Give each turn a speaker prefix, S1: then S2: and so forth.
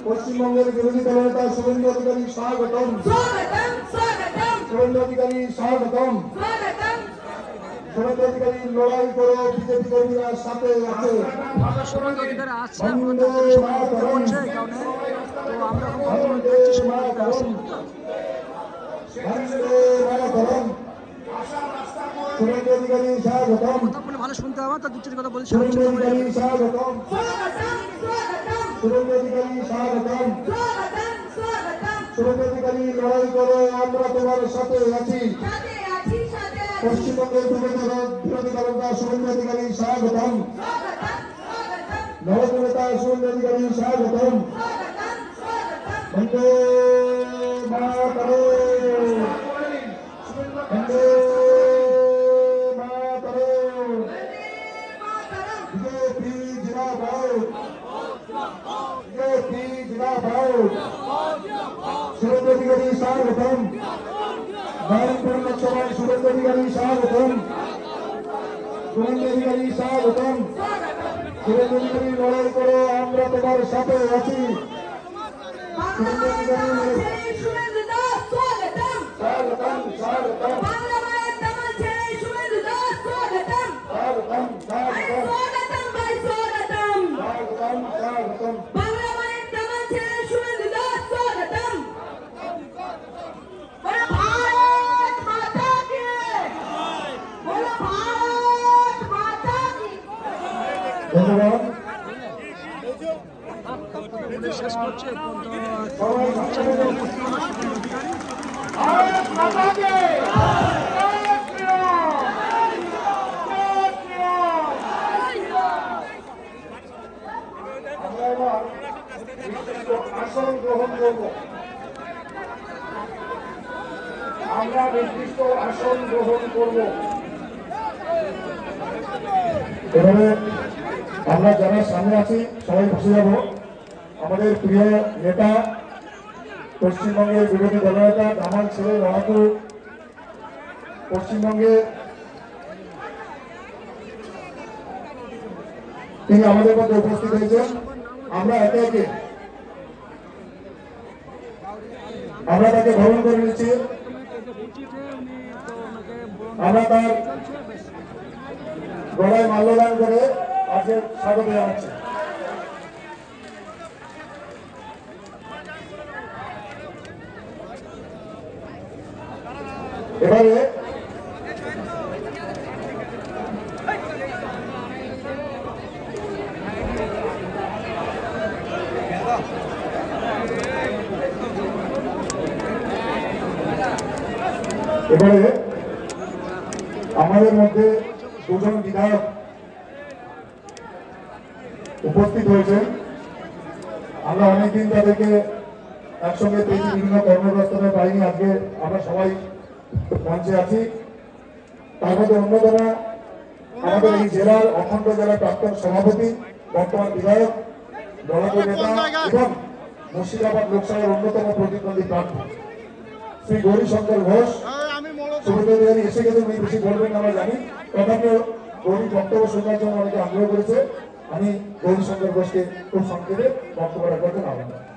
S1: পশ্চিমবঙ্গের বিরোধী দলনেতা শুভেন্দু অধিকারী স্বাগতম। শুভেন্দু অধিকারী স্বাগতম। শুভেন্দু অধিকারী লড়াই করো, বিজেপি কর্মীরা সাথে আছে।
S2: শুভেন্দু অধিকারী আসছে, করছে এই কারণে তো আমরা দেখছি শুভেন্দু অধিকারী আসছে।
S1: শুভেন্দু অধিকারী স্বাগতম।
S2: কথা বলে ভালো শুনতে হবে, তার দুটি কথা বলছি।
S1: শুভেন্দু অধিকারী স্বাগতম। শুভেন্দু অধিকারী স্বাগতম। শুভেন্দু অধিকারী লড়াই করো, আমরা তোমার সাথে আছি। পশ্চিমবঙ্গের বিরোধী দলনেতা শুভেন্দু অধিকারী স্বাগতম। নবনেতা শুভেন্দু অধিকারী স্বাগতম। বন্দে মাতরম, বন্দে মাতরম, বিজেপি জিন্দাবাদ, বিজেপি জিন্দাবাদ। শুভেন্দু অধিকারী স্বাগতম। নারায়ণপুর লোকসভায় শুভেন্দু অধিকারী স্বাগতম। শুভেন্দু অধিকারী স্বাগতম। শুভেন্দু অধিকারী লড়াই করো, আমরা তোমার সাথে আছি। শুভেন্দু অধিকারী স্বাগতম, স্বাগতম, স্বাগতম, স্বাগতম, স্বাগতম। ধন্যবাদ।
S2: শেষ করছে
S1: আসন গ্রহণ করব। আমরা নির্দিষ্ট আসন গ্রহণ করব। এবারে আমরা যারা সামনে আছি সবাই বসে যাব। আমাদের প্রিয় নেতা, পশ্চিমবঙ্গের বিরোধী দলনেতা, ধামাল ছেলে লড়াকু, পশ্চিমবঙ্গে তিনি আমাদের মধ্যে উপস্থিত হয়েছেন। আমরা একে একে আমরা তাকে গ্রহণ করে নিচ্ছি। আমরা তার গলায় মাল্যদান করে আজকে স্বাগত জানাচ্ছি। এবারে আমাদের মধ্যে দুজন বিধায়ক উপস্থিত হয়েছেন। আমরা অনেকদিন তাদেরকে একসঙ্গে পেয়েছি, বিভিন্ন কর্মব্যস্ততায় পাইনি। আজকে আমরা সবাই মঞ্চে আছি। তার মধ্যে অন্যতম আমাদের এই জেলার, অখণ্ড জেলার প্রাক্তন সভাপতি, বর্তমান বিধায়ক, দলপ্রিয় নেতা এবং মুর্শিদাবাদ লোকসভার অন্যতম প্রতিদ্বন্দ্বী প্রার্থী শ্রী গৌরীশঙ্কর ঘোষ। শুভেন্দু অধিকারী এসে গেছে, উনি বেশি বলবেন আমরা জানি, তথাপিও গৌরী বক্তব্য শোনার জন্য অনেকে আগ্রহ করেছে। আমি গৌরীশঙ্কর ঘোষকে খুব সংক্ষেপে বক্তব্য রাখার জন্য আহ্বান।